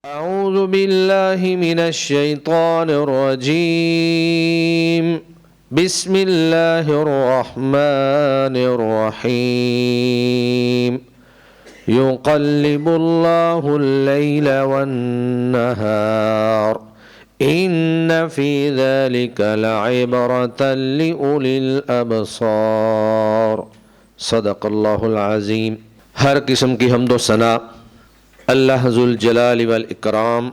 أعوذ بالله من الشيطان الرجيم بسم الله الرحمن الرحيم يقلب الله الليل والنهار إن في ذلك لعبرة لأولي الأبصار صدق اللہ العظیم۔ ہر قسم کی حمد و ثنا اللہ ذوالجلال والاکرام،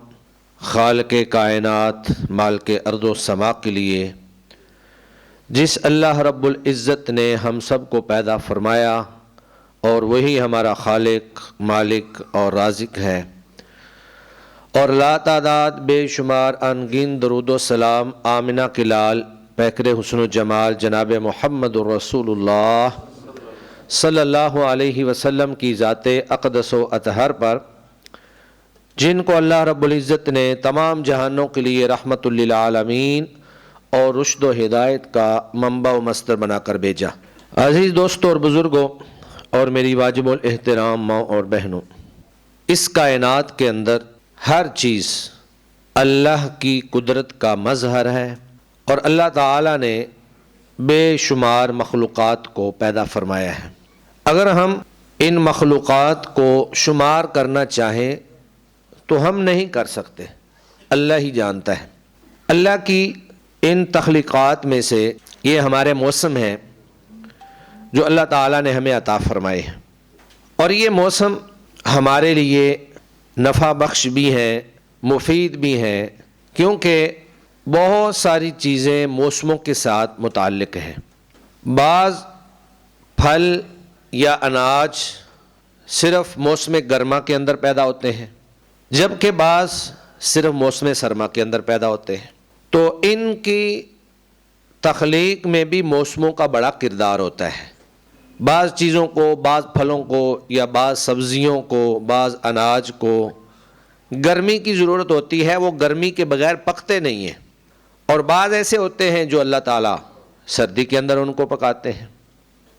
خالق کائنات، مالک ارض و سما کے لیے، جس اللہ رب العزت نے ہم سب کو پیدا فرمایا اور وہی ہمارا خالق، مالک اور رازق ہے، اور لا تعداد بے شمار انگن درود و سلام آمنہ کے لال پیکر حسن و جمال جناب محمد الرسول اللہ صلی اللہ علیہ وسلم کی ذات اقدس و اطہر پر، جن کو اللہ رب العزت نے تمام جہانوں کے لیے رحمت للعالمین اور رشد و ہدایت کا منبع و مصدر بنا کر بھیجا۔ عزیز دوستوں اور بزرگوں اور میری واجب الاحترام ماں اور بہنوں، اس کائنات کے اندر ہر چیز اللہ کی قدرت کا مظہر ہے، اور اللہ تعالیٰ نے بے شمار مخلوقات کو پیدا فرمایا ہے۔ اگر ہم ان مخلوقات کو شمار کرنا چاہیں تو ہم نہیں کر سکتے، اللہ ہی جانتا ہے۔ اللہ کی ان تخلیقات میں سے یہ ہمارے موسم ہیں جو اللہ تعالیٰ نے ہمیں عطا فرمائے ہیں، اور یہ موسم ہمارے لیے نفع بخش بھی ہیں، مفید بھی ہیں، کیونکہ بہت ساری چیزیں موسموں کے ساتھ متعلق ہیں۔ بعض پھل یا اناج صرف موسم گرما کے اندر پیدا ہوتے ہیں، جبکہ بعض صرف موسم سرما کے اندر پیدا ہوتے ہیں۔ تو ان کی تخلیق میں بھی موسموں کا بڑا کردار ہوتا ہے۔ بعض چیزوں کو، بعض پھلوں کو یا بعض سبزیوں کو، بعض اناج کو گرمی کی ضرورت ہوتی ہے، وہ گرمی کے بغیر پکتے نہیں ہیں، اور بعض ایسے ہوتے ہیں جو اللہ تعالیٰ سردی کے اندر ان کو پکاتے ہیں۔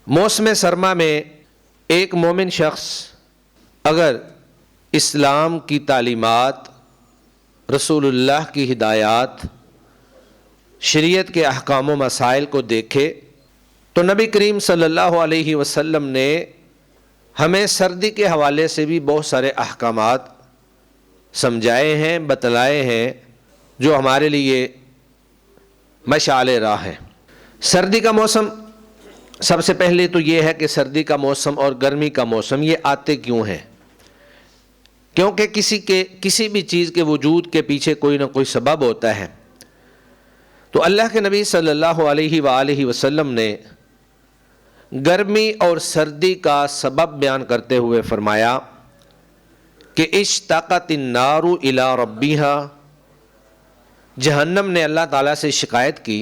موسم سرما میں ایک مومن شخص اگر اسلام کی تعلیمات، رسول اللہ کی ہدایات، شریعت کے احکام و مسائل کو دیکھے تو نبی کریم صلی اللہ علیہ وسلم نے ہمیں سردی کے حوالے سے بھی بہت سارے احکامات سمجھائے ہیں، بتلائے ہیں، جو ہمارے لیے مشعل راہ ہیں۔ سردی کا موسم، سب سے پہلے تو یہ ہے کہ سردی کا موسم اور گرمی کا موسم یہ آتے کیوں ہیں؟ کیونکہ کسی بھی چیز کے وجود کے پیچھے کوئی نہ کوئی سبب ہوتا ہے۔ تو اللہ کے نبی صلی اللہ علیہ وآلہ وسلم نے گرمی اور سردی کا سبب بیان کرتے ہوئے فرمایا کہ اشتاقت النار الی ربیہا، جہنم نے اللہ تعالیٰ سے شکایت کی،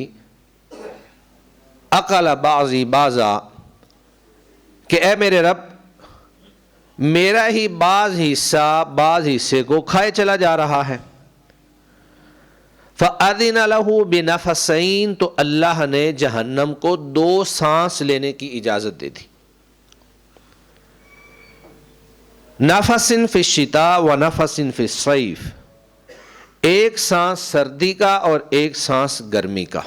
اکل بعضی بعضا، کہ اے میرے رب، میرا ہی بعض حصہ بعض حصے کو کھائے چلا جا رہا ہے۔ فَأَذِنَ لَهُ بِنَفَسَيْن، تو اللہ نے جہنم کو 2 سانس لینے کی اجازت دے دی، نَفَسٍ فِي الشِّتَاءِ وَنَفَسٍ فِي الصَّيْفِ، ایک سانس سردی کا اور ایک سانس گرمی کا۔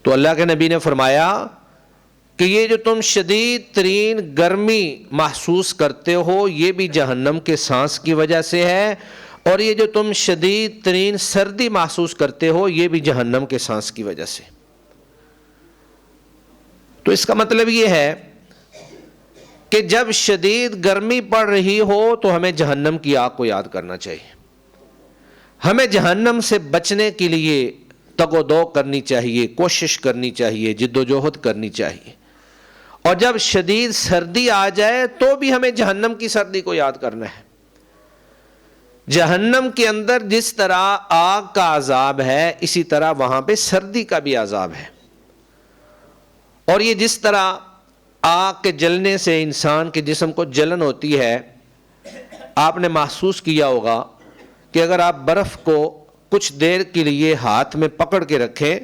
تو اللہ کے نبی نے فرمایا کہ یہ جو تم شدید ترین گرمی محسوس کرتے ہو یہ بھی جہنم کے سانس کی وجہ سے ہے، اور یہ جو تم شدید ترین سردی محسوس کرتے ہو یہ بھی جہنم کے سانس کی وجہ سے۔ تو اس کا مطلب یہ ہے کہ جب شدید گرمی پڑ رہی ہو تو ہمیں جہنم کی آگ کو یاد کرنا چاہیے، ہمیں جہنم سے بچنے کے لیے تگ و دو کرنی چاہیے، کوشش کرنی چاہیے، جد و جہد کرنی چاہیے، اور جب شدید سردی آ جائے تو بھی ہمیں جہنم کی سردی کو یاد کرنا ہے۔ جہنم کے اندر جس طرح آگ کا عذاب ہے اسی طرح وہاں پہ سردی کا بھی عذاب ہے، اور یہ جس طرح آگ کے جلنے سے انسان کے جسم کو جلن ہوتی ہے، آپ نے محسوس کیا ہوگا کہ اگر آپ برف کو کچھ دیر کے لیے ہاتھ میں پکڑ کے رکھیں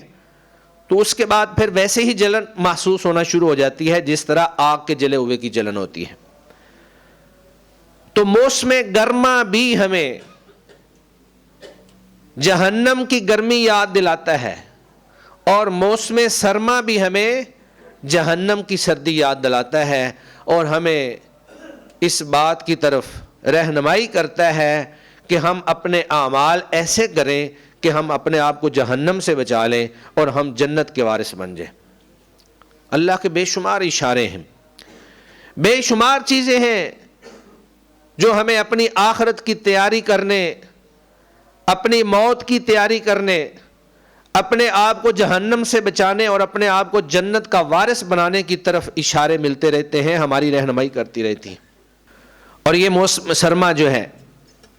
تو اس کے بعد پھر ویسے ہی جلن محسوس ہونا شروع ہو جاتی ہے جس طرح آگ کے جلے ہوئے کی جلن ہوتی ہے۔ تو موسم گرما بھی ہمیں جہنم کی گرمی یاد دلاتا ہے، اور موسم سرما بھی ہمیں جہنم کی سردی یاد دلاتا ہے، اور ہمیں اس بات کی طرف رہنمائی کرتا ہے کہ ہم اپنے اعمال ایسے کریں کہ ہم اپنے آپ کو جہنم سے بچا لیں اور ہم جنت کے وارث بن جائیں۔ اللہ کے بے شمار اشارے ہیں، بے شمار چیزیں ہیں جو ہمیں اپنی آخرت کی تیاری کرنے، اپنی موت کی تیاری کرنے، اپنے آپ کو جہنم سے بچانے اور اپنے آپ کو جنت کا وارث بنانے کی طرف اشارے ملتے رہتے ہیں، ہماری رہنمائی کرتی رہتی ہیں۔ اور یہ موسم سرما جو ہے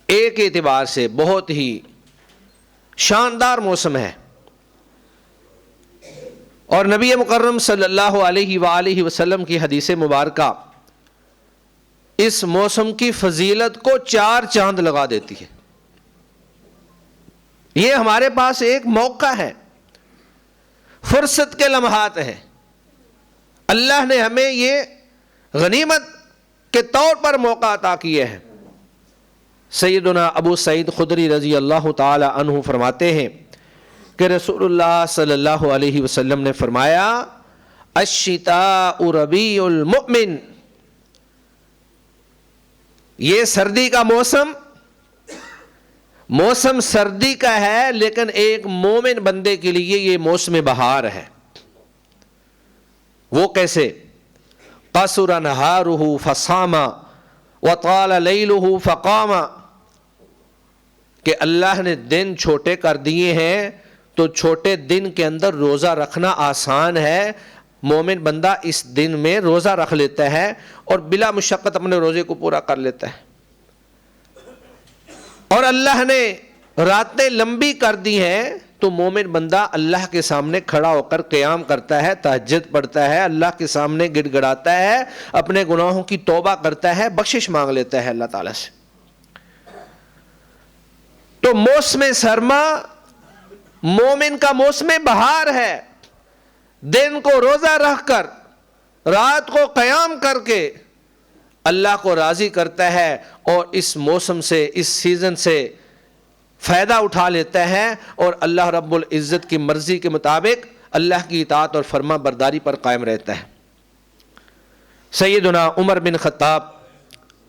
ایک اعتبار سے بہت ہی شاندار موسم ہے، اور نبی مکرم صلی اللہ علیہ وآلہ وسلم کی حدیث مبارکہ اس موسم کی فضیلت کو 4 چاند لگا دیتی ہے۔ یہ ہمارے پاس ایک موقع ہے، فرصت کے لمحات ہیں، اللہ نے ہمیں یہ غنیمت کے طور پر موقع عطا کیے ہیں۔ سیدنا ابو سعید خدری رضی اللہ تعالی عنہ فرماتے ہیں کہ رسول اللہ صلی اللہ علیہ وسلم نے فرمایا، الشتاء ربیع المؤمن، یہ سردی کا موسم سردی کا ہے، لیکن ایک مومن بندے کے لیے یہ موسم بہار ہے۔ وہ کیسے؟ قصر نہارہ فصام وطال لیلہ فقام، کہ اللہ نے دن چھوٹے کر دیے ہیں تو چھوٹے دن کے اندر روزہ رکھنا آسان ہے، مومن بندہ اس دن میں روزہ رکھ لیتا ہے اور بلا مشقت اپنے روزے کو پورا کر لیتا ہے۔ اور اللہ نے راتیں لمبی کر دی ہیں تو مومن بندہ اللہ کے سامنے کھڑا ہو کر قیام کرتا ہے، تہجد پڑھتا ہے، اللہ کے سامنے گڑ گڑاتا ہے، اپنے گناہوں کی توبہ کرتا ہے، بخشش مانگ لیتا ہے اللہ تعالیٰ سے۔ تو موسم سرما مومن کا موسم بہار ہے، دن کو روزہ رکھ کر، رات کو قیام کر کے اللہ کو راضی کرتا ہے، اور اس موسم سے، اس سیزن سے فائدہ اٹھا لیتا ہے، اور اللہ رب العزت کی مرضی کے مطابق اللہ کی اطاعت اور فرما برداری پر قائم رہتا ہے۔ سیدنا عمر بن خطاب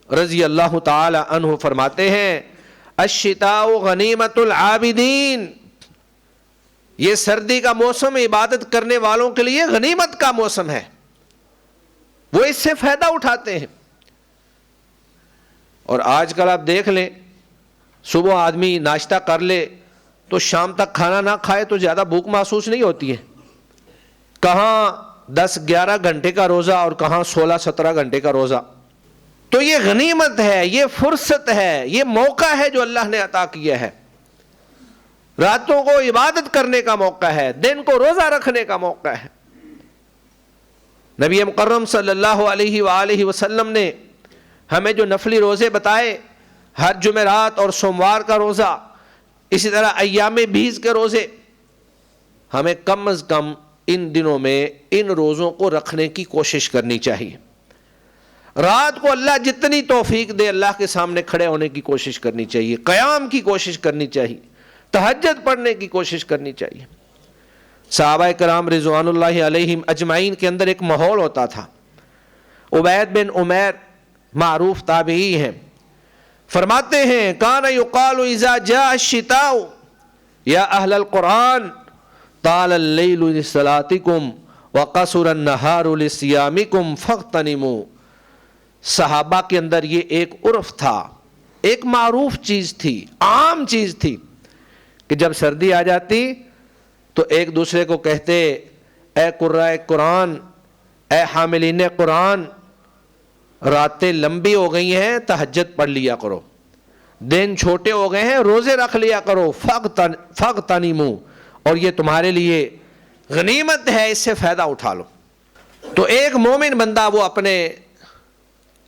رضی اللہ تعالی عنہ فرماتے ہیں، الشتاء غنیمت العابدین، یہ سردی کا موسم عبادت کرنے والوں کے لیے غنیمت کا موسم ہے، وہ اس سے فائدہ اٹھاتے ہیں۔ اور آج کل آپ دیکھ لیں، صبح آدمی ناشتہ کر لے تو شام تک کھانا نہ کھائے تو زیادہ بھوک محسوس نہیں ہوتی ہے، کہاں 10-11 گھنٹے کا روزہ اور کہاں 16-17 گھنٹے کا روزہ۔ تو یہ غنیمت ہے، یہ فرصت ہے، یہ موقع ہے جو اللہ نے عطا کیا ہے، راتوں کو عبادت کرنے کا موقع ہے، دن کو روزہ رکھنے کا موقع ہے۔ نبی مکرم صلی اللہ علیہ وآلہ وسلم نے ہمیں جو نفلی روزے بتائے، ہر جمعرات اور سوموار کا روزہ، اسی طرح ایام بیز کے روزے، ہمیں کم از کم ان دنوں میں ان روزوں کو رکھنے کی کوشش کرنی چاہیے۔ رات کو اللہ جتنی توفیق دے اللہ کے سامنے کھڑے ہونے کی کوشش کرنی چاہیے، قیام کی کوشش کرنی چاہیے، تہجد پڑھنے کی کوشش کرنی چاہیے۔ صحابہ کرام رضوان اللہ علیہم اجمعین کے اندر ایک ماحول ہوتا تھا۔ عبید بن عمیر معروف تابعی ہیں، فرماتے ہیں، کان یقال اذا جاء الشتاء یا اہل القرآن طال اللیل لصلاتکم وقصر النہار لصیامکم فاغتنموا۔ صحابہ کے اندر یہ ایک عرف تھا، ایک معروف چیز تھی، عام چیز تھی، کہ جب سردی آ جاتی تو ایک دوسرے کو کہتے، اے قرائے قرآن، اے حاملین قرآن، راتیں لمبی ہو گئی ہیں، تہجد پڑھ لیا کرو، دن چھوٹے ہو گئے ہیں، روزے رکھ لیا کرو، فاغتنموا، اور یہ تمہارے لیے غنیمت ہے، اس سے فائدہ اٹھا لو۔ تو ایک مومن بندہ وہ اپنے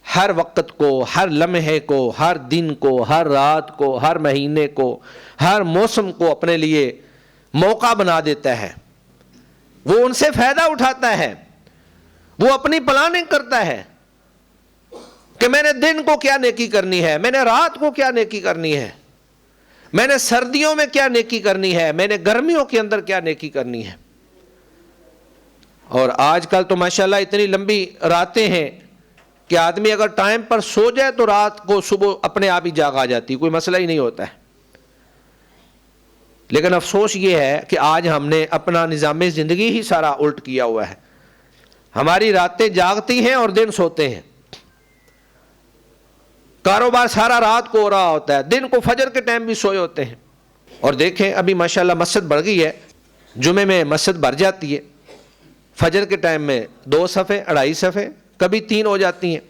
ہر وقت کو، ہر لمحے کو، ہر دن کو، ہر رات کو، ہر مہینے کو، ہر موسم کو اپنے لیے موقع بنا دیتا ہے، وہ ان سے فائدہ اٹھاتا ہے، وہ اپنی پلاننگ کرتا ہے کہ کہ میں نے دن کو کیا نیکی کرنی ہے، میں نے رات کو کیا نیکی کرنی ہے، میں نے سردیوں میں کیا نیکی کرنی ہے، میں نے گرمیوں کے اندر کیا نیکی کرنی ہے۔ اور آج کل تو ماشاءاللہ اتنی لمبی راتیں ہیں کہ آدمی اگر ٹائم پر سو جائے تو رات کو صبح اپنے آپ ہی جاگ آ جاتی، کوئی مسئلہ ہی نہیں ہوتا ہے۔ لیکن افسوس یہ ہے کہ آج ہم نے اپنا نظام زندگی ہی سارا الٹ کیا ہوا ہے، ہماری راتیں جاگتی ہیں اور دن سوتے ہیں، کاروبار سارا رات کو ہو رہا ہوتا ہے، دن کو فجر کے ٹائم بھی سوئے ہوتے ہیں۔ اور دیکھیں ابھی ماشاءاللہ مسجد بڑھ گئی ہے، جمعے میں مسجد بھر جاتی ہے، فجر کے ٹائم میں 2 صفحے 2.5 صفحے کبھی 3 ہو جاتی ہیں۔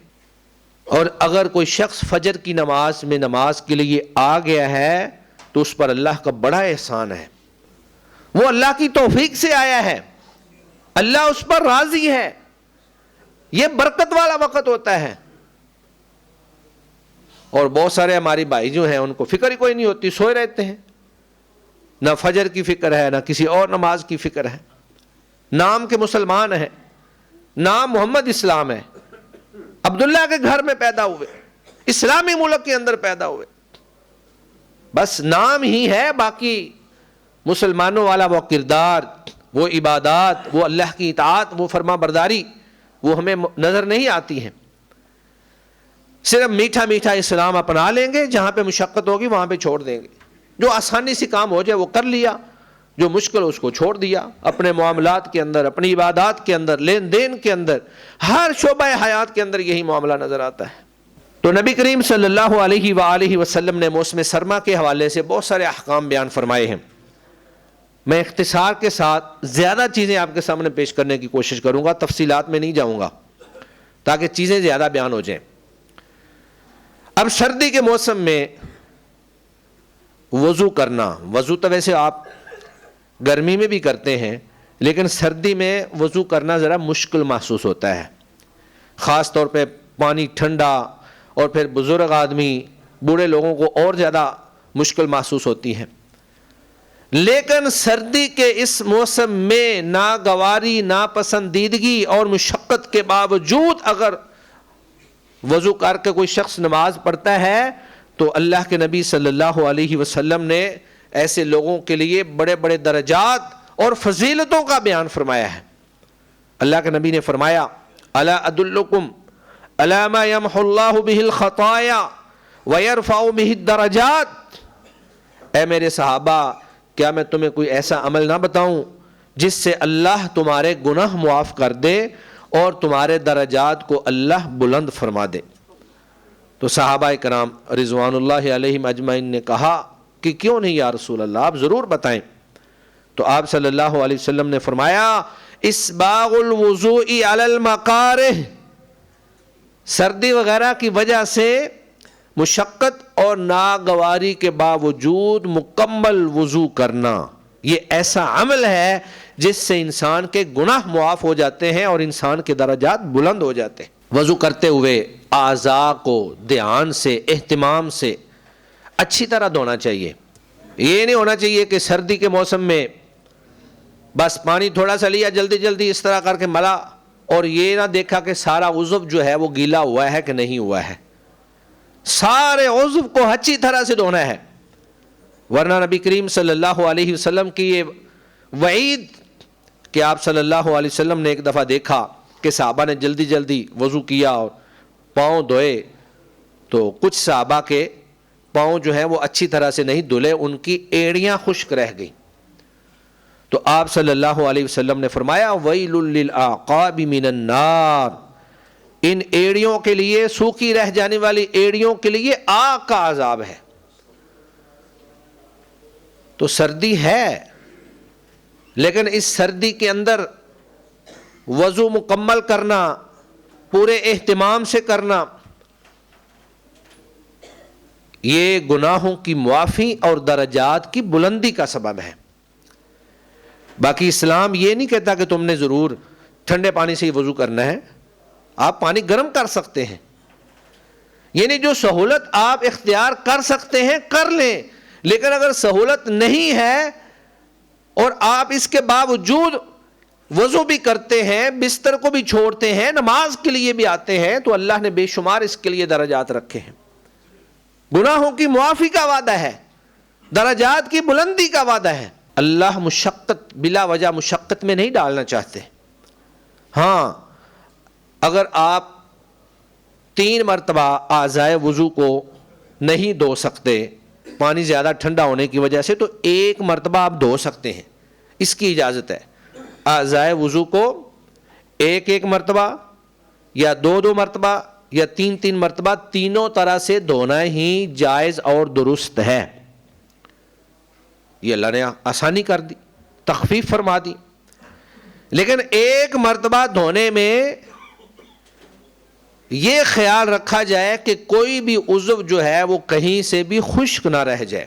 اور اگر کوئی شخص فجر کی نماز میں نماز کے لیے آ گیا ہے تو اس پر اللہ کا بڑا احسان ہے، وہ اللہ کی توفیق سے آیا ہے، اللہ اس پر راضی ہے، یہ برکت والا وقت ہوتا ہے۔ اور بہت سارے ہماری بھائی جو ہیں ان کو فکر ہی کوئی نہیں ہوتی، سوئے رہتے ہیں، نہ فجر کی فکر ہے نہ کسی اور نماز کی فکر ہے، نام کے مسلمان ہیں، نام محمد اسلام ہے، عبداللہ کے گھر میں پیدا ہوئے، اسلامی ملک کے اندر پیدا ہوئے، بس نام ہی ہے، باقی مسلمانوں والا وہ کردار، وہ عبادات، وہ اللہ کی اطاعت، وہ فرما برداری وہ ہمیں نظر نہیں آتی ہیں۔ صرف میٹھا میٹھا اسلام اپنا لیں گے، جہاں پہ مشقت ہوگی وہاں پہ چھوڑ دیں گے، جو آسانی سے کام ہو جائے وہ کر لیا، جو مشکل اس کو چھوڑ دیا۔ اپنے معاملات کے اندر، اپنی عبادات کے اندر، لین دین کے اندر، ہر شعبہ حیات کے اندر یہی معاملہ نظر آتا ہے۔ تو نبی کریم صلی اللہ علیہ وآلہ وسلم نے موسم سرما کے حوالے سے بہت سارے احکام بیان فرمائے ہیں۔ میں اختصار کے ساتھ زیادہ چیزیں آپ کے سامنے پیش کرنے کی کوشش کروں گا، تفصیلات میں نہیں جاؤں گا تاکہ چیزیں زیادہ بیان ہو جائیں۔ اب سردی کے موسم میں وضو کرنا، وضو تو ویسے آپ گرمی میں بھی کرتے ہیں لیکن سردی میں وضو کرنا ذرا مشکل محسوس ہوتا ہے، خاص طور پہ پانی ٹھنڈا، اور پھر بزرگ آدمی، بوڑھے لوگوں کو اور زیادہ مشکل محسوس ہوتی ہے۔ لیکن سردی کے اس موسم میں ناگواری، ناپسندیدگی اور مشقت کے باوجود اگر وضو کر کے کوئی شخص نماز پڑھتا ہے تو اللہ کے نبی صلی اللہ علیہ وسلم نے ایسے لوگوں کے لیے بڑے بڑے درجات اور فضیلتوں کا بیان فرمایا ہے۔ اللہ کے نبی نے فرمایا، الا ادلکم الی ما یمحو اللہ بہ الخطایا ویرفع بہ الدرجات، اے میرے صحابہ کیا میں تمہیں کوئی ایسا عمل نہ بتاؤں جس سے اللہ تمہارے گناہ معاف کر دے اور تمہارے درجات کو اللہ بلند فرما دے۔ تو صحابہ کرام رضوان اللہ علیہم اجمعین نے کہا کہ کیوں نہیں یا رسول اللہ، آپ ضرور بتائیں۔ تو آپ صلی اللہ علیہ وسلم نے فرمایا، اسباغ الوضوء علی المکارہ، سردی وغیرہ کی وجہ سے مشقت اور ناگواری کے باوجود مکمل وضو کرنا، یہ ایسا عمل ہے جس سے انسان کے گناہ معاف ہو جاتے ہیں اور انسان کے درجات بلند ہو جاتے ہیں۔ وضو کرتے ہوئے اعضاء کو دھیان سے، اہتمام سے اچھی طرح دھونا چاہیے۔ یہ نہیں ہونا چاہیے کہ سردی کے موسم میں بس پانی تھوڑا سا لیا، جلدی جلدی اس طرح کر کے ملا، اور یہ نہ دیکھا کہ سارا عضو جو ہے وہ گیلا ہوا ہے کہ نہیں ہوا ہے۔ سارے عضو کو اچھی طرح سے دھونا ہے، ورنہ نبی کریم صلی اللہ علیہ وسلم کی یہ وعید کہ آپ صلی اللہ علیہ وسلم نے ایک دفعہ دیکھا کہ صحابہ نے جلدی جلدی وضو کیا اور پاؤں دھوئے تو کچھ صحابہ کے پاؤں جو ہیں وہ اچھی طرح سے نہیں دھلے، ان کی ایڑیاں خشک رہ گئیں۔ تو آپ صلی اللہ علیہ وسلم نے فرمایا، ویل للعقاب من النار، ان ایڑیوں کے لیے، سوکھی رہ جانے والی ایڑیوں کے لیے آگ کا عذاب ہے۔ تو سردی ہے لیکن اس سردی کے اندر وضو مکمل کرنا، پورے اہتمام سے کرنا، یہ گناہوں کی معافی اور درجات کی بلندی کا سبب ہے۔ باقی اسلام یہ نہیں کہتا کہ تم نے ضرور ٹھنڈے پانی سے ہی وضو کرنا ہے، آپ پانی گرم کر سکتے ہیں، یعنی جو سہولت آپ اختیار کر سکتے ہیں کر لیں، لیکن اگر سہولت نہیں ہے اور آپ اس کے باوجود وضو بھی کرتے ہیں، بستر کو بھی چھوڑتے ہیں، نماز کے لیے بھی آتے ہیں، تو اللہ نے بے شمار اس کے لیے درجات رکھے ہیں۔ گناہوں کی معافی کا وعدہ ہے، درجات کی بلندی کا وعدہ ہے۔ اللہ مشقت، بلا وجہ مشقت میں نہیں ڈالنا چاہتے۔ ہاں، اگر آپ 3 مرتبہ اعضائے وضو کو نہیں دھو سکتے پانی زیادہ ٹھنڈا ہونے کی وجہ سے، تو 1 مرتبہ آپ دھو سکتے ہیں، اس کی اجازت ہے۔ اعضائے وضو کو 1 مرتبہ یا 2 مرتبہ یا 3 مرتبہ، تینوں طرح سے دھونا ہی جائز اور درست ہے۔ یہ اللہ نے آسانی کر دی، تخفیف فرما دی۔ لیکن 1 مرتبہ دھونے میں یہ خیال رکھا جائے کہ کوئی بھی عضو جو ہے وہ کہیں سے بھی خشک نہ رہ جائے۔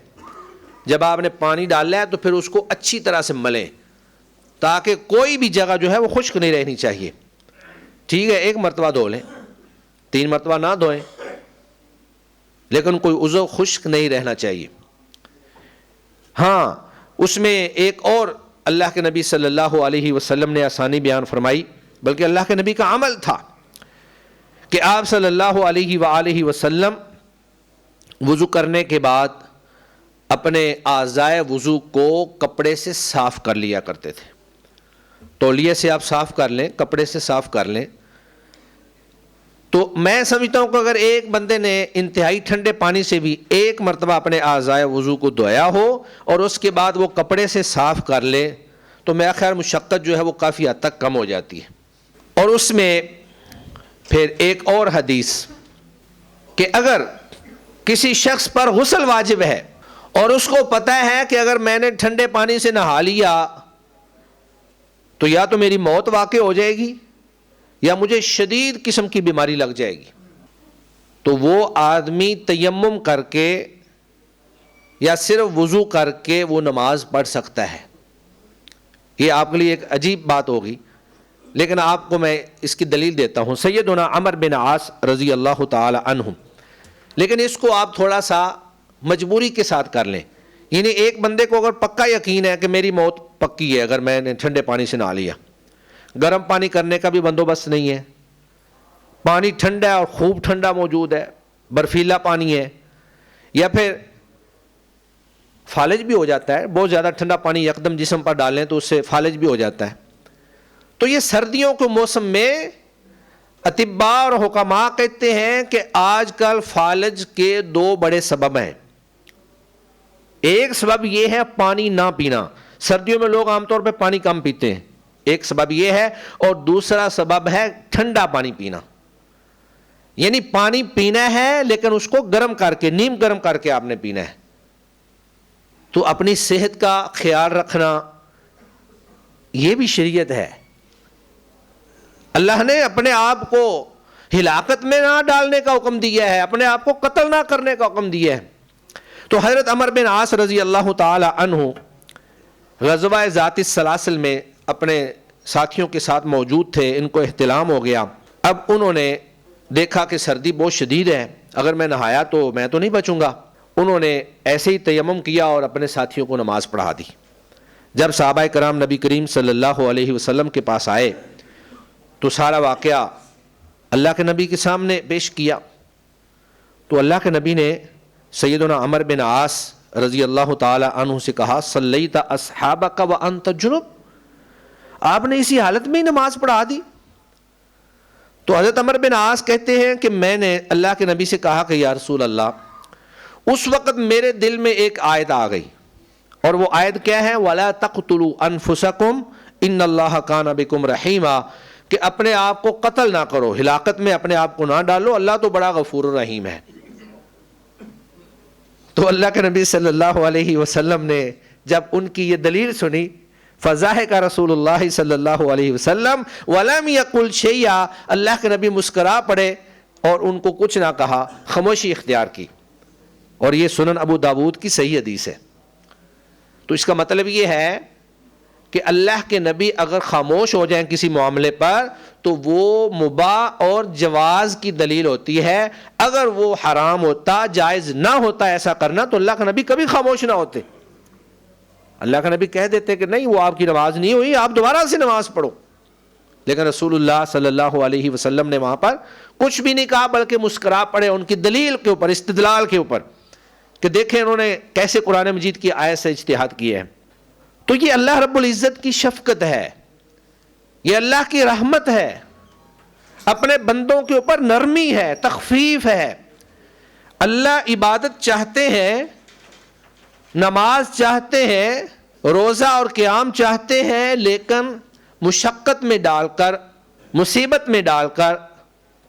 جب آپ نے پانی ڈالا ہے تو پھر اس کو اچھی طرح سے ملیں، تاکہ کوئی بھی جگہ جو ہے وہ خشک نہیں رہنی چاہیے۔ ٹھیک ہے، 1 مرتبہ دھو لیں، 3 مرتبہ نہ دھوئیں، لیکن کوئی عضو خشک نہیں رہنا چاہیے۔ ہاں، اس میں ایک اور اللہ کے نبی صلی اللہ علیہ وسلم نے آسانی بیان فرمائی، بلکہ اللہ کے نبی کا عمل تھا کہ آپ صلی اللہ علیہ وآلہ وسلم وضو کرنے کے بعد اپنے اعضائے وضو کو کپڑے سے صاف کر لیا کرتے تھے۔ تولیے سے آپ صاف کر لیں، کپڑے سے صاف کر لیں، تو میں سمجھتا ہوں کہ اگر ایک بندے نے انتہائی ٹھنڈے پانی سے بھی 1 مرتبہ اپنے اعضائے وضو کو دھویا ہو اور اس کے بعد وہ کپڑے سے صاف کر لے، تو میرا خیال مشقت جو ہے وہ کافی حد تک کم ہو جاتی ہے۔ اور اس میں پھر ایک اور حدیث کہ اگر کسی شخص پر غسل واجب ہے اور اس کو پتہ ہے کہ اگر میں نے ٹھنڈے پانی سے نہا لیا تو یا تو میری موت واقع ہو جائے گی یا مجھے شدید قسم کی بیماری لگ جائے گی، تو وہ آدمی تیمم کر کے یا صرف وضو کر کے وہ نماز پڑھ سکتا ہے۔ یہ آپ کے لیے ایک عجیب بات ہوگی، لیکن آپ کو میں اس کی دلیل دیتا ہوں۔ سیدنا عمر بن عاص رضی اللہ تعالی عنہ، لیکن اس کو آپ تھوڑا سا مجبوری کے ساتھ کر لیں، یعنی ایک بندے کو اگر پکا یقین ہے کہ میری موت پکی ہے اگر میں نے ٹھنڈے پانی سے نہا لیا، گرم پانی کرنے کا بھی بندوبست نہیں ہے، پانی ٹھنڈا ہے اور خوب ٹھنڈا موجود ہے، برفیلا پانی ہے، یا پھر فالج بھی ہو جاتا ہے، بہت زیادہ ٹھنڈا پانی یکدم جسم پر ڈالیں تو اس سے فالج بھی ہو جاتا ہے۔ تو یہ سردیوں کے موسم میں اطباء اور حکماء کہتے ہیں کہ آج کل فالج کے 2 بڑے سبب ہیں۔ ایک سبب یہ ہے پانی نہ پینا، سردیوں میں لوگ عام طور پہ پانی کم پیتے ہیں، ایک سبب یہ ہے، اور دوسرا سبب ہے ٹھنڈا پانی پینا، یعنی پانی پینا ہے لیکن اس کو گرم کر کے، نیم گرم کر کے آپ نے پینا ہے۔ تو اپنی صحت کا خیال رکھنا یہ بھی شریعت ہے۔ اللہ نے اپنے آپ کو ہلاکت میں نہ ڈالنے کا حکم دیا ہے، اپنے آپ کو قتل نہ کرنے کا حکم دیا ہے۔ تو حضرت عمر بن عاص رضی اللہ تعالی عنہ غزوہ ذات السلاسل میں اپنے ساتھیوں کے ساتھ موجود تھے، ان کو احتلام ہو گیا۔ اب انہوں نے دیکھا کہ سردی بہت شدید ہے، اگر میں نہایا تو میں تو نہیں بچوں گا۔ انہوں نے ایسے ہی تیمم کیا اور اپنے ساتھیوں کو نماز پڑھا دی۔ جب صحابہ کرام نبی کریم صلی اللہ علیہ وسلم کے پاس آئے تو سارا واقعہ اللہ کے نبی کے سامنے پیش کیا، تو اللہ کے نبی نے سیدنا عمر بن عاص رضی اللہ تعالی عنہ سے کہا، صلیت اصحابک وانت جنب، آپ نے اسی حالت میں ہی نماز پڑھا دی؟ تو حضرت عمر بن عاص کہتے ہیں کہ میں نے اللہ کے نبی سے کہا کہ یا رسول اللہ، اس وقت میرے دل میں ایک آیت آ گئی، اور وہ آیت کیا ہے؟ وَلَا تَقْتُلُوا أَنفُسَكُمْ إِنَّ اللَّهَ كَانَ بِكُمْ رَحِيمًا، کہ اپنے آپ کو قتل نہ کرو، ہلاکت میں اپنے آپ کو نہ ڈالو، اللہ تو بڑا غفور الرحیم ہے۔ تو اللہ کے نبی صلی اللہ علیہ وسلم نے جب ان کی یہ دلیل سنی، فضاحک رسول اللہ صلی اللہ علیہ وسلم وَلَمْ يَقُلْ شَيْئًا، اللہ کے نبی مسکرا پڑے اور ان کو کچھ نہ کہا، خاموشی اختیار کی۔ اور یہ سنن ابو داود کی صحیح حدیث ہے۔ تو اس کا مطلب یہ ہے کہ اللہ کے نبی اگر خاموش ہو جائیں کسی معاملے پر تو وہ مباح اور جواز کی دلیل ہوتی ہے۔ اگر وہ حرام ہوتا، جائز نہ ہوتا ایسا کرنا، تو اللہ کے نبی کبھی خاموش نہ ہوتے۔ اللہ کا نبی کہہ دیتے کہ نہیں وہ آپ کی نماز نہیں ہوئی، آپ دوبارہ سے نماز پڑھو، لیکن رسول اللہ صلی اللہ علیہ وسلم نے وہاں پر کچھ بھی نہیں کہا، بلکہ مسکرا پڑے ان کی دلیل کے اوپر، استدلال کے اوپر، کہ دیکھیں انہوں نے کیسے قرآن مجید کی آیت سے اجتہاد کیا ہے۔ تو یہ اللہ رب العزت کی شفقت ہے، یہ اللہ کی رحمت ہے، اپنے بندوں کے اوپر نرمی ہے، تخفیف ہے۔ اللہ عبادت چاہتے ہیں، نماز چاہتے ہیں، روزہ اور قیام چاہتے ہیں، لیکن مشقت میں ڈال کر، مصیبت میں ڈال کر،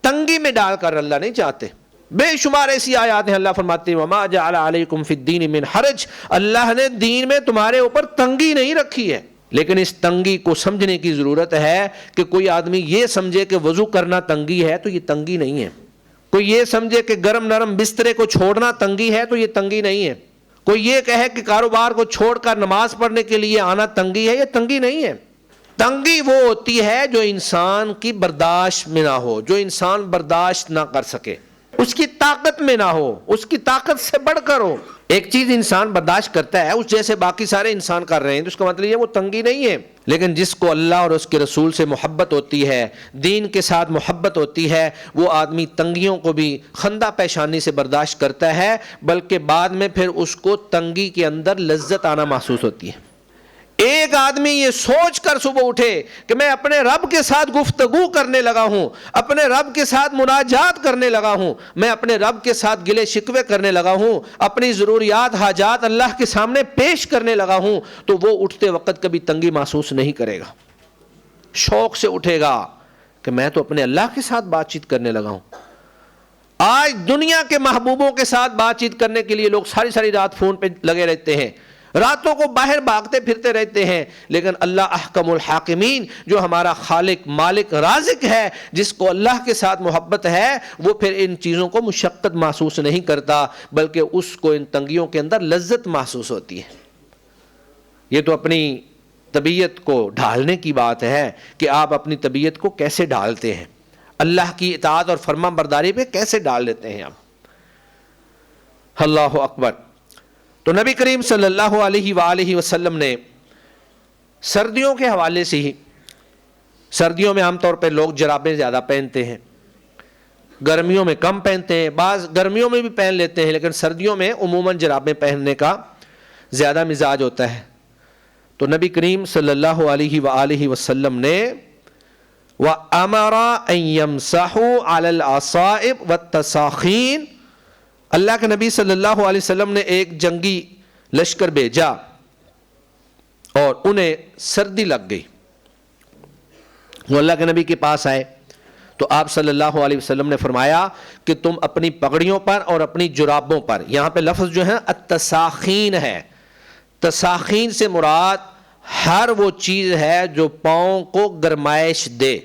تنگی میں ڈال کر اللہ نہیں چاہتے۔ بے شمار ایسی آیات ہیں، اللہ فرماتے ہیں وَمَا جَعَلَ عَلَيْكُمْ فِي الدِّينِ مِنْ حَرَجٍ، اللہ نے دین میں تمہارے اوپر تنگی نہیں رکھی ہے۔ لیکن اس تنگی کو سمجھنے کی ضرورت ہے کہ کوئی آدمی یہ سمجھے کہ وضو کرنا تنگی ہے تو یہ تنگی نہیں ہے، کوئی یہ سمجھے کہ گرم نرم بسترے کو چھوڑنا تنگی ہے تو یہ تنگی نہیں ہے، کوئی یہ کہے کہ کاروبار کو چھوڑ کر نماز پڑھنے کے لیے آنا تنگی ہے، یہ تنگی نہیں ہے۔ تنگی وہ ہوتی ہے جو انسان کی برداشت میں نہ ہو، جو انسان برداشت نہ کر سکے، اس کی طاقت میں نہ ہو، اس کی طاقت سے بڑھ کر ہو۔ ایک چیز انسان برداشت کرتا ہے اس جیسے باقی سارے انسان کر رہے ہیں تو اس کا مطلب یہ وہ تنگی نہیں ہے۔ لیکن جس کو اللہ اور اس کے رسول سے محبت ہوتی ہے، دین کے ساتھ محبت ہوتی ہے، وہ آدمی تنگیوں کو بھی خندہ پیشانی سے برداشت کرتا ہے، بلکہ بعد میں پھر اس کو تنگی کے اندر لذت آنا محسوس ہوتی ہے۔ ایک آدمی یہ سوچ کر صبح اٹھے کہ میں اپنے رب کے ساتھ گفتگو کرنے لگا ہوں، اپنے رب کے ساتھ مناجات کرنے لگا ہوں، میں اپنے رب کے ساتھ گلے شکوے کرنے لگا ہوں، اپنی ضروریات حاجات اللہ کے سامنے پیش کرنے لگا ہوں، تو وہ اٹھتے وقت کبھی تنگی محسوس نہیں کرے گا، شوق سے اٹھے گا کہ میں تو اپنے اللہ کے ساتھ بات چیت کرنے لگا ہوں۔ آج دنیا کے محبوبوں کے ساتھ بات چیت کرنے کے لیے لوگ ساری ساری رات فون پہ لگے رہتے ہیں، راتوں کو باہر بھاگتے پھرتے رہتے ہیں، لیکن اللہ احکم الحاکمین جو ہمارا خالق مالک رازق ہے، جس کو اللہ کے ساتھ محبت ہے، وہ پھر ان چیزوں کو مشقت محسوس نہیں کرتا، بلکہ اس کو ان تنگیوں کے اندر لذت محسوس ہوتی ہے۔ یہ تو اپنی طبیعت کو ڈھالنے کی بات ہے کہ آپ اپنی طبیعت کو کیسے ڈھالتے ہیں، اللہ کی اطاعت اور فرما برداری پہ کیسے ڈال لیتے ہیں آپ۔ اللہ اکبر۔ تو نبی کریم صلی اللہ علیہ وآلہ وسلم نے سردیوں کے حوالے سے ہی، سردیوں میں عام طور پہ لوگ جرابیں زیادہ پہنتے ہیں، گرمیوں میں کم پہنتے ہیں، بعض گرمیوں میں بھی پہن لیتے ہیں، لیکن سردیوں میں عموماً جرابیں پہننے کا زیادہ مزاج ہوتا ہے۔ تو نبی کریم صلی اللہ علیہ وآلہ وسلم نے وَأَمَرَ أَن يَمْسَحُوا عَلَى الْأَصَائِبِ وَالتَّسَاخِينِ، اللہ کے نبی صلی اللہ علیہ وسلم نے ایک جنگی لشکر بھیجا اور انہیں سردی لگ گئی، وہ اللہ کے نبی کے پاس آئے تو آپ صلی اللہ علیہ وسلم نے فرمایا کہ تم اپنی پگڑیوں پر اور اپنی جرابوں پر، یہاں پہ لفظ جو ہے التساخین ہے، تساخین سے مراد ہر وہ چیز ہے جو پاؤں کو گرمائش دے،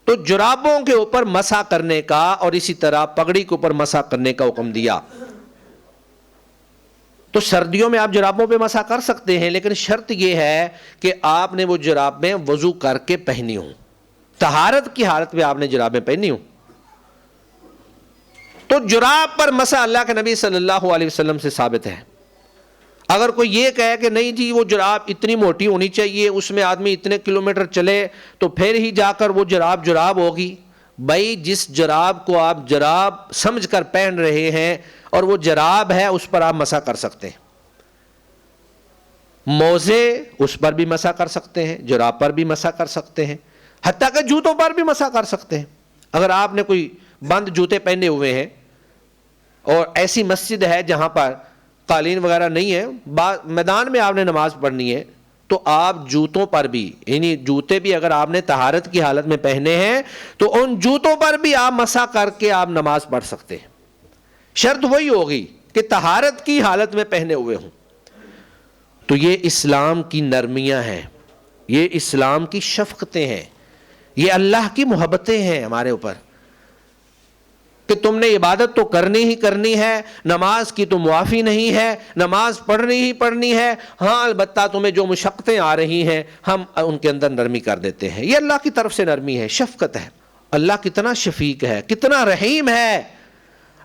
تو جرابوں کے اوپر مسح کرنے کا اور اسی طرح پگڑی کے اوپر مسح کرنے کا حکم دیا۔ تو سردیوں میں آپ جرابوں پہ مسح کر سکتے ہیں، لیکن شرط یہ ہے کہ آپ نے وہ جرابیں وضو کر کے پہنی ہوں، طہارت کی حالت میں آپ نے جرابیں پہنی ہوں۔ تو جراب پر مسح اللہ کے نبی صلی اللہ علیہ وسلم سے ثابت ہے۔ اگر کوئی یہ کہے کہ نہیں جی وہ جراب اتنی موٹی ہونی چاہیے، اس میں آدمی اتنے کلومیٹر چلے تو پھر ہی جا کر وہ جراب جراب ہوگی، بھائی جس جراب کو آپ جراب سمجھ کر پہن رہے ہیں اور وہ جراب ہے اس پر آپ مسح کر سکتے ہیں، موزے اس پر بھی مسح کر سکتے ہیں، جراب پر بھی مسح کر سکتے ہیں، حتیٰ کہ جوتوں پر بھی مسح کر سکتے ہیں۔ اگر آپ نے کوئی بند جوتے پہنے ہوئے ہیں اور ایسی مسجد ہے جہاں پر قالین وغیرہ نہیں ہے، میدان میں آپ نے نماز پڑھنی ہے، تو آپ جوتوں پر بھی، یعنی جوتے بھی اگر آپ نے طہارت کی حالت میں پہنے ہیں تو ان جوتوں پر بھی آپ مسح کر کے آپ نماز پڑھ سکتے ہیں۔ شرط وہی ہوگی کہ طہارت کی حالت میں پہنے ہوئے ہوں۔ تو یہ اسلام کی نرمیاں ہیں، یہ اسلام کی شفقتیں ہیں، یہ اللہ کی محبتیں ہیں ہمارے اوپر کہ تم نے عبادت تو کرنی ہی کرنی ہے، نماز کی تو معافی نہیں ہے، نماز پڑھنی ہی پڑھنی ہے، ہاں البتہ تمہیں جو مشقتیں آ رہی ہیں ہم ان کے اندر نرمی کر دیتے ہیں۔ یہ اللہ کی طرف سے نرمی ہے، شفقت ہے۔ اللہ کتنا شفیق ہے، کتنا رحیم ہے،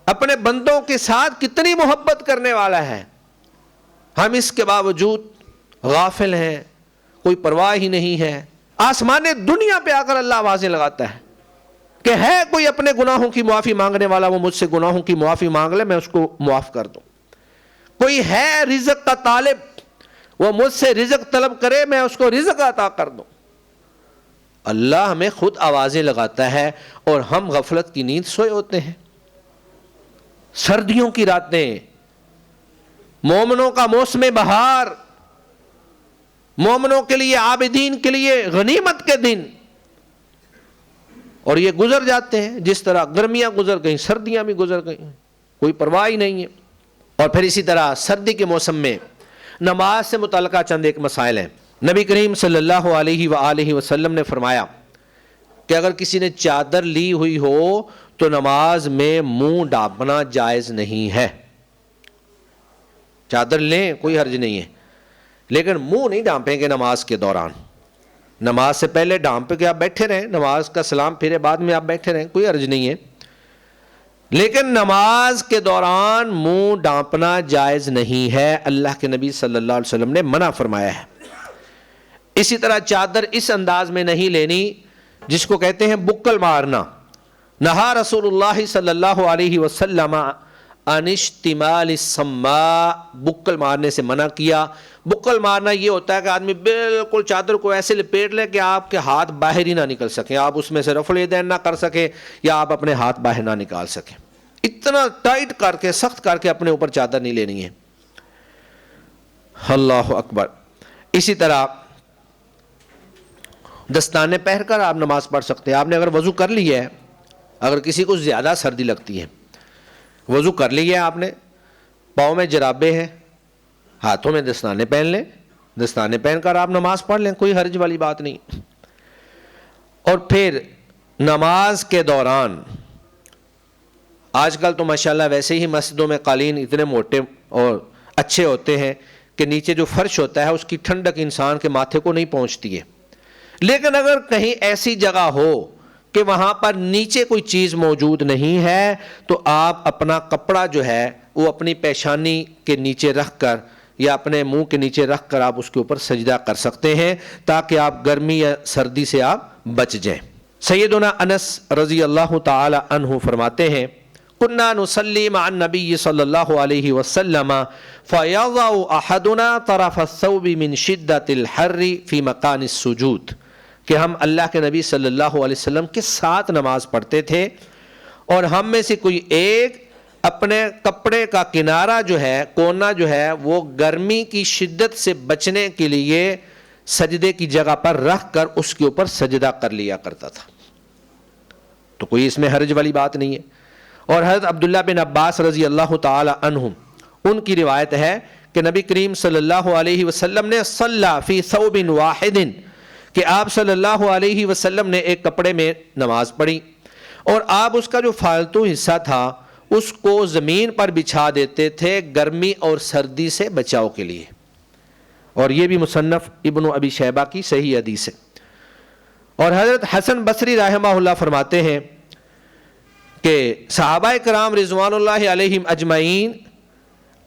اپنے بندوں کے ساتھ کتنی محبت کرنے والا ہے۔ ہم اس کے باوجود غافل ہیں، کوئی پرواہ ہی نہیں ہے. آسمان دنیا پہ آ کر اللہ آوازیں لگاتا ہے کہ ہے کوئی اپنے گناہوں کی معافی مانگنے والا، وہ مجھ سے گناہوں کی معافی مانگ لے، میں اس کو معاف کر دوں. کوئی ہے رزق کا طالب، وہ مجھ سے رزق طلب کرے، میں اس کو رزق عطا کر دوں. اللہ ہمیں خود آوازیں لگاتا ہے اور ہم غفلت کی نیند سوئے ہوتے ہیں. سردیوں کی راتیں، مومنوں کا موسم بہار، مومنوں کے لیے، عابدین کے لیے غنیمت کے دن، اور یہ گزر جاتے ہیں جس طرح گرمیاں گزر گئیں، سردیاں بھی گزر گئیں، کوئی پرواہ ہی نہیں ہے. اور پھر اسی طرح سردی کے موسم میں نماز سے متعلقہ چند ایک مسائل ہیں. نبی کریم صلی اللہ علیہ وآلہ وسلم نے فرمایا کہ اگر کسی نے چادر لی ہوئی ہو تو نماز میں منہ ڈانپنا جائز نہیں ہے. چادر لیں کوئی حرج نہیں ہے، لیکن منہ نہیں ڈانپیں گے نماز کے دوران. نماز سے پہلے ڈانپ کے آپ بیٹھے رہیں، نماز کا سلام پھرے بعد میں آپ بیٹھے رہیں، کوئی حرج نہیں ہے، لیکن نماز کے دوران منہ ڈانپنا جائز نہیں ہے. اللہ کے نبی صلی اللہ علیہ وسلم نے منع فرمایا ہے. اسی طرح چادر اس انداز میں نہیں لینی جس کو کہتے ہیں بکل مارنا. نہا رسول اللہ صلی اللہ علیہ وسلم عن اشتمال السماء، بکل مارنے سے منع کیا. بکل مارنا یہ ہوتا ہے کہ آدمی بالکل چادر کو ایسے لپیٹ لے کہ آپ کے ہاتھ باہر ہی نہ نکل سکیں، آپ اس میں سے رفع الیدین نہ کر سکیں یا آپ اپنے ہاتھ باہر نہ نکال سکیں. اتنا ٹائٹ کر کے، سخت کر کے اپنے اوپر چادر نہیں لینی ہے. اللہ اکبر. اسی طرح دستانے پہن کر آپ نماز پڑھ سکتے ہیں. آپ نے اگر وضو کر لیا ہے، اگر کسی کو زیادہ سردی لگتی ہے، وضو کر لیا ہے آپ نے، پاؤں میں جرابے ہیں، ہاتھوں میں دستانے پہن لیں، دستانے پہن کر آپ نماز پڑھ لیں، کوئی حرج والی بات نہیں. اور پھر نماز کے دوران، آج کل تو ماشاءاللہ ویسے ہی مسجدوں میں قالین اتنے موٹے اور اچھے ہوتے ہیں کہ نیچے جو فرش ہوتا ہے اس کی ٹھنڈک انسان کے ماتھے کو نہیں پہنچتی ہے. لیکن اگر کہیں ایسی جگہ ہو کہ وہاں پر نیچے کوئی چیز موجود نہیں ہے تو آپ اپنا کپڑا جو ہے وہ اپنی پیشانی کے نیچے رکھ کر یا اپنے منہ کے نیچے رکھ کر آپ اس کے اوپر سجدہ کر سکتے ہیں تاکہ آپ گرمی یا سردی سے آپ بچ جائیں. سیدنا انس رضی اللہ تعالی عنہ فرماتے ہیں كنا نصلي مع النبي صلی اللہ علیہ وسلم فيضع احدنا طرف الثوب من شدة الحر في مكان السجود، کہ ہم اللہ کے نبی صلی اللہ علیہ وسلم کے ساتھ نماز پڑھتے تھے اور ہم میں سے کوئی ایک اپنے کپڑے کا کنارہ جو ہے، کونا جو ہے، وہ گرمی کی شدت سے بچنے کے لیے سجدے کی جگہ پر رکھ کر اس کے اوپر سجدہ کر لیا کرتا تھا. تو کوئی اس میں حرج والی بات نہیں ہے. اور حضرت عبداللہ بن عباس رضی اللہ تعالی عنہ، ان کی روایت ہے کہ نبی کریم صلی اللہ علیہ وسلم نے صلی فی ثوب واحد، کہ آپ صلی اللہ علیہ وسلم نے ایک کپڑے میں نماز پڑھی اور آپ اس کا جو فالتو حصہ تھا اس کو زمین پر بچھا دیتے تھے گرمی اور سردی سے بچاؤ کے لیے. اور یہ بھی مصنف ابن ابی شیبہ کی صحیح حدیث ہے. اور حضرت حسن بصری رحمہ اللہ فرماتے ہیں کہ صحابہ کرام رضوان اللہ علیہم اجمعین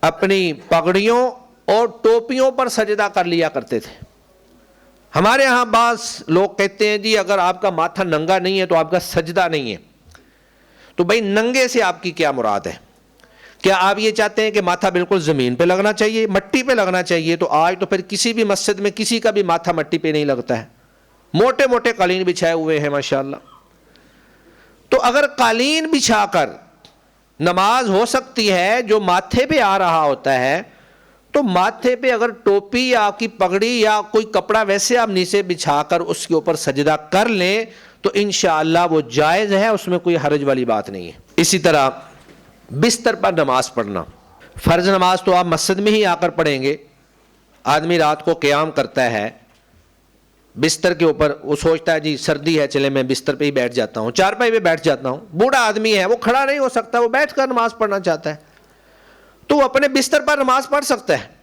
اپنی پگڑیوں اور ٹوپیوں پر سجدہ کر لیا کرتے تھے. ہمارے ہاں بعض لوگ کہتے ہیں جی اگر آپ کا ماتھا ننگا نہیں ہے تو آپ کا سجدہ نہیں ہے. تو بھائی ننگے سے آپ کی کیا مراد ہے؟ کیا آپ یہ چاہتے ہیں کہ ماتھا بالکل زمین پہ لگنا چاہیے، مٹی پہ لگنا چاہیے؟ تو آج تو پھر کسی بھی مسجد میں کسی کا بھی ماتھا مٹی پہ نہیں لگتا ہے، موٹے موٹے قالین بچھائے ہوئے ہیں ماشاءاللہ. تو اگر قالین بچھا کر نماز ہو سکتی ہے جو ماتھے پہ آ رہا ہوتا ہے، تو ماتھے پہ اگر ٹوپی یا آپ کی پگڑی یا کوئی کپڑا ویسے آپ نیچے بچھا کر اس کے اوپر سجدہ کر لیں تو انشاءاللہ وہ جائز ہے، اس میں کوئی حرج والی بات نہیں ہے. اسی طرح بستر پر نماز پڑھنا، فرض نماز تو آپ مسجد میں ہی آ کر پڑھیں گے. آدمی رات کو قیام کرتا ہے بستر کے اوپر، وہ سوچتا ہے جی سردی ہے چلے میں بستر پہ ہی بیٹھ جاتا ہوں، چارپائی پہ بیٹھ جاتا ہوں. بوڑھا آدمی ہے، وہ کھڑا نہیں ہو سکتا، وہ بیٹھ کر نماز پڑھنا چاہتا ہے تو وہ اپنے بستر پر نماز پڑھ سکتا ہے.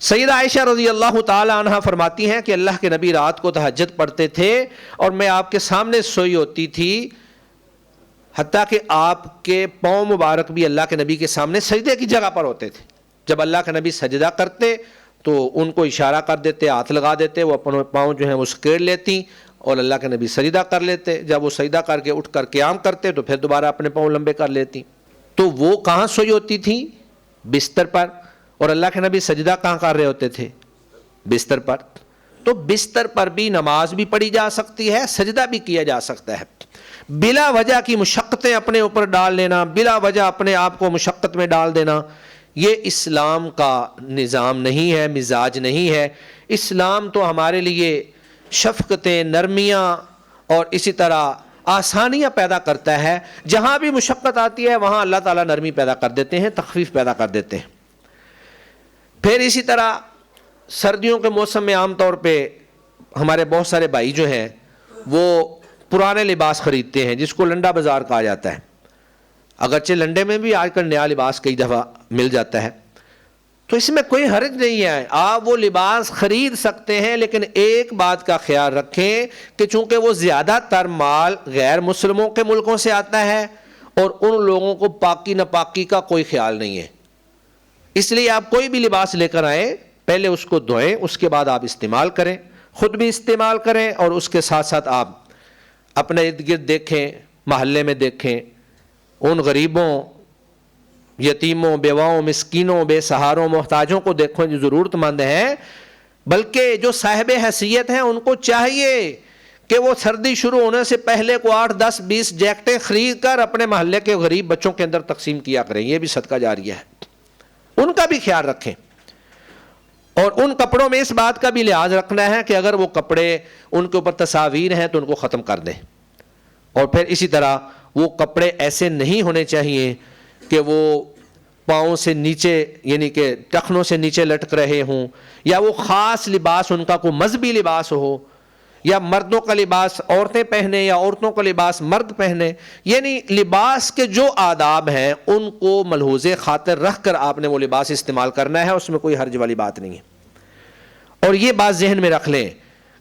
سیدہ عائشہ رضی اللہ تعالی عنہا فرماتی ہیں کہ اللہ کے نبی رات کو تہجد پڑھتے تھے اور میں آپ کے سامنے سوئی ہوتی تھی، حتیٰ کہ آپ کے پاؤں مبارک بھی اللہ کے نبی کے سامنے سجدے کی جگہ پر ہوتے تھے. جب اللہ کے نبی سجدہ کرتے تو ان کو اشارہ کر دیتے, ہاتھ لگا دیتے, وہ اپنے پاؤں جو ہیں وہ سکیڑ لیتی اور اللہ کے نبی سجدہ کر لیتے. جب وہ سجدہ کر کے اٹھ کر قیام کرتے تو پھر دوبارہ اپنے پاؤں لمبے کر لیتی. تو وہ کہاں سوئی ہوتی تھی؟ بستر پر. اور اللہ کے نبی سجدہ کہاں کر رہے ہوتے تھے؟ بستر پر. تو بستر پر بھی نماز بھی پڑھی جا سکتی ہے, سجدہ بھی کیا جا سکتا ہے. بلا وجہ کی مشقتیں اپنے اوپر ڈال لینا, بلا وجہ اپنے آپ کو مشقت میں ڈال دینا, یہ اسلام کا نظام نہیں ہے, مزاج نہیں ہے. اسلام تو ہمارے لیے شفقتیں, نرمیاں اور اسی طرح آسانیاں پیدا کرتا ہے. جہاں بھی مشقت آتی ہے وہاں اللہ تعالیٰ نرمی پیدا کر دیتے ہیں, تخفیف پیدا کر دیتے ہیں. پھر اسی طرح سردیوں کے موسم میں عام طور پہ ہمارے بہت سارے بھائی جو ہیں وہ پرانے لباس خریدتے ہیں جس کو لنڈا بازار کہا جاتا ہے. اگرچہ لنڈے میں بھی آج کل نیا لباس کئی دفعہ مل جاتا ہے, تو اس میں کوئی حرج نہیں ہے, آپ وہ لباس خرید سکتے ہیں. لیکن ایک بات کا خیال رکھیں کہ چونکہ وہ زیادہ تر مال غیر مسلموں کے ملکوں سے آتا ہے اور ان لوگوں کو پاکی ناپاکی کا کوئی خیال نہیں ہے, اس لیے آپ کوئی بھی لباس لے کر آئیں, پہلے اس کو دھوئیں, اس کے بعد آپ استعمال کریں, خود بھی استعمال کریں اور اس کے ساتھ ساتھ آپ اپنے ارد گرد دیکھیں, محلے میں دیکھیں, ان غریبوں, یتیموں, بیواؤں, مسکینوں, بے سہاروں, محتاجوں کو دیکھیں جو ضرورت مند ہیں. بلکہ جو صاحب حیثیت ہیں ان کو چاہیے کہ وہ سردی شروع ہونے سے پہلے کو 8, 10, 20 جیکٹیں خرید کر اپنے محلے کے غریب بچوں کے اندر تقسیم کیا کریں. یہ بھی صدقہ جاریہ ہے, ان کا بھی خیال رکھیں. اور ان کپڑوں میں اس بات کا بھی لحاظ رکھنا ہے کہ اگر وہ کپڑے ان کے اوپر تصاویر ہیں تو ان کو ختم کر دیں. اور پھر اسی طرح وہ کپڑے ایسے نہیں ہونے چاہیے کہ وہ پاؤں سے نیچے یعنی کہ ٹخنوں سے نیچے لٹک رہے ہوں, یا وہ خاص لباس ان کا کوئی مذہبی لباس ہو, یا مردوں کا لباس عورتیں پہنے یا عورتوں کا لباس مرد پہنے. یعنی لباس کے جو آداب ہیں ان کو ملحوظ خاطر رکھ کر آپ نے وہ لباس استعمال کرنا ہے, اس میں کوئی حرج والی بات نہیں ہے. اور یہ بات ذہن میں رکھ لیں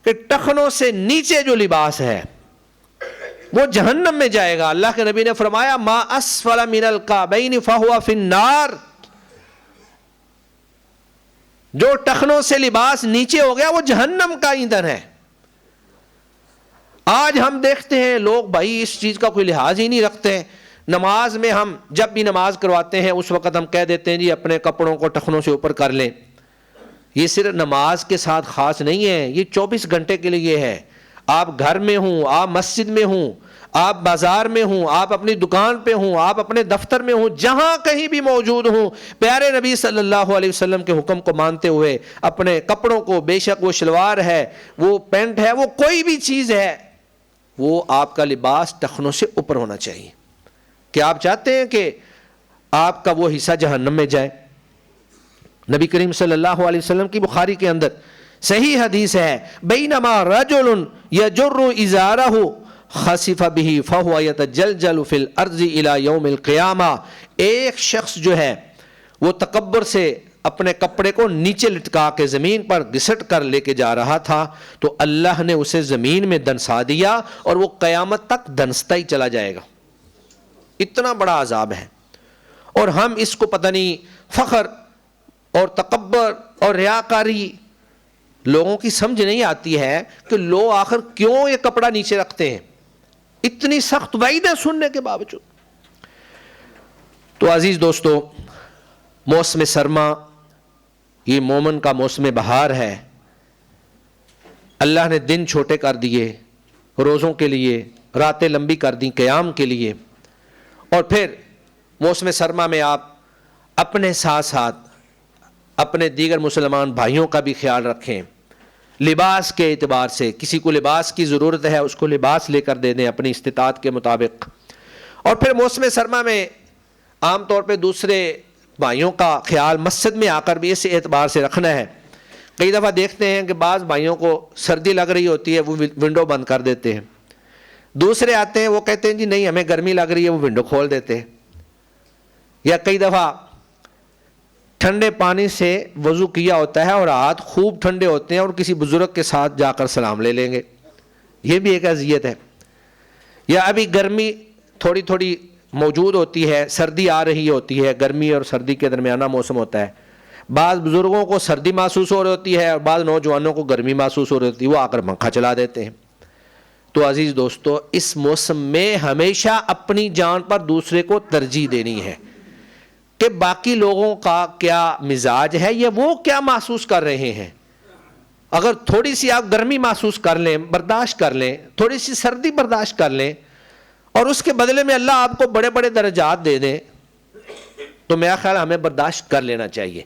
کہ ٹخنوں سے نیچے جو لباس ہے وہ جہنم میں جائے گا. اللہ کے نبی نے فرمایا ما اسفل من الکعبین فہو فی النار, جو ٹخنوں سے لباس نیچے ہو گیا وہ جہنم کا ایندھن ہے. آج ہم دیکھتے ہیں لوگ بھائی اس چیز کا کوئی لحاظ ہی نہیں رکھتے. نماز میں ہم جب بھی نماز کرواتے ہیں اس وقت ہم کہہ دیتے ہیں جی اپنے کپڑوں کو ٹخنوں سے اوپر کر لیں. یہ صرف نماز کے ساتھ خاص نہیں ہے, یہ 24 گھنٹے کے لیے ہے. آپ گھر میں ہوں, آپ مسجد میں ہوں, آپ بازار میں ہوں, آپ اپنی دکان پہ ہوں, آپ اپنے دفتر میں ہوں, جہاں کہیں بھی موجود ہوں, پیارے نبی صلی اللہ علیہ وسلم کے حکم کو مانتے ہوئے اپنے کپڑوں کو, بے شک وہ شلوار ہے, وہ پینٹ ہے, وہ کوئی بھی چیز ہے, وہ آپ کا لباس ٹخنوں سے اوپر ہونا چاہیے. کیا آپ چاہتے ہیں کہ آپ کا وہ حصہ جہنم میں جائے؟ نبی کریم صلی اللہ علیہ وسلم کی بخاری کے اندر صحیح حدیث ہے, بینما رجل یجر ازارہ خسف به فہو یتجلجل فی الارض الی یوم القیامہ. ایک شخص جو ہے وہ تکبر سے اپنے کپڑے کو نیچے لٹکا کے زمین پر گھسٹ کر لے کے جا رہا تھا تو اللہ نے اسے زمین میں دنسا دیا اور وہ قیامت تک دنستا ہی چلا جائے گا. اتنا بڑا عذاب ہے. اور ہم اس کو پتہ نہیں فخر اور تکبر اور ریاکاری لوگوں کی سمجھ نہیں آتی ہے کہ لوگ آخر کیوں یہ کپڑا نیچے رکھتے ہیں اتنی سخت وعیدیں سننے کے باوجود. تو عزیز دوستو, موسم سرما یہ مومن کا موسم بہار ہے. اللہ نے دن چھوٹے کر دیے روزوں کے لیے, راتیں لمبی کر دیں قیام کے لیے. اور پھر موسم سرما میں آپ اپنے ساتھ ساتھ اپنے دیگر مسلمان بھائیوں کا بھی خیال رکھیں. لباس کے اعتبار سے کسی کو لباس کی ضرورت ہے اس کو لباس لے کر دے دیں اپنی استطاعت کے مطابق. اور پھر موسم سرما میں عام طور پہ دوسرے بھائیوں کا خیال مسجد میں آ کر بھی اس اعتبار سے رکھنا ہے. کئی دفعہ دیکھتے ہیں کہ بعض بھائیوں کو سردی لگ رہی ہوتی ہے وہ ونڈو بند کر دیتے ہیں, دوسرے آتے ہیں وہ کہتے ہیں جی نہیں ہمیں گرمی لگ رہی ہے, وہ ونڈو کھول دیتے ہیں. یا کئی دفعہ ٹھنڈے پانی سے وضو کیا ہوتا ہے اور ہاتھ خوب ٹھنڈے ہوتے ہیں اور کسی بزرگ کے ساتھ جا کر سلام لے لیں گے, یہ بھی ایک اذیت ہے. یا ابھی گرمی تھوڑی تھوڑی موجود ہوتی ہے, سردی آ رہی ہوتی ہے, گرمی اور سردی کے درمیانہ موسم ہوتا ہے, بعض بزرگوں کو سردی محسوس ہو رہی ہوتی ہے اور بعض نوجوانوں کو گرمی محسوس ہو رہی ہوتی ہے، وہ آ کر پنکھا چلا دیتے ہیں۔ تو عزیز دوستو، اس موسم میں ہمیشہ اپنی جان پر دوسرے کو ترجیح دینی ہے کہ باقی لوگوں کا کیا مزاج ہے یا وہ کیا محسوس کر رہے ہیں۔ اگر تھوڑی سی آپ گرمی محسوس کر لیں، برداشت کر لیں، تھوڑی سی سردی برداشت کر لیں، اور اس کے بدلے میں اللہ آپ کو بڑے بڑے درجات دے دیں، تو میرا خیال ہمیں برداشت کر لینا چاہیے۔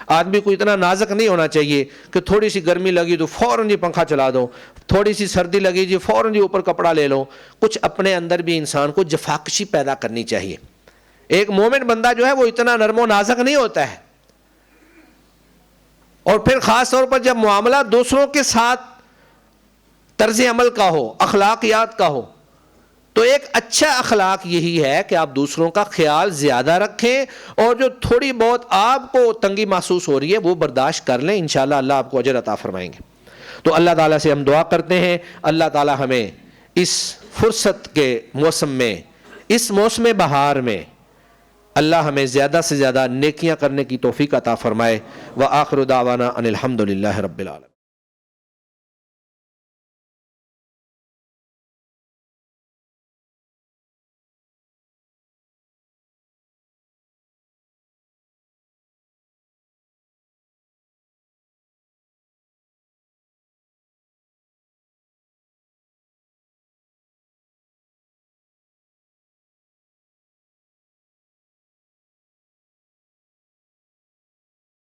آدمی کو اتنا نازک نہیں ہونا چاہیے کہ تھوڑی سی گرمی لگی تو فوراً جی پنکھا چلا دو، تھوڑی سی سردی لگی جی فوراً جی اوپر کپڑا لے لو۔ کچھ اپنے اندر بھی انسان کو جفاکشی پیدا کرنی چاہیے۔ ایک مومن بندہ جو ہے وہ اتنا نرم و نازک نہیں ہوتا ہے، اور پھر خاص طور پر جب معاملہ دوسروں کے ساتھ طرز عمل کا ہو، اخلاقیات کا ہو، تو ایک اچھا اخلاق یہی ہے کہ آپ دوسروں کا خیال زیادہ رکھیں، اور جو تھوڑی بہت آپ کو تنگی محسوس ہو رہی ہے وہ برداشت کر لیں، انشاءاللہ اللہ آپ کو اجر عطا فرمائیں گے۔ تو اللہ تعالیٰ سے ہم دعا کرتے ہیں، اللہ تعالیٰ ہمیں اس فرصت کے موسم میں، اس موسم بہار میں اللہ ہمیں زیادہ سے زیادہ نیکیاں کرنے کی توفیق عطا فرمائے۔ وآخر دعوانا ان الحمد للہ رب العالمین۔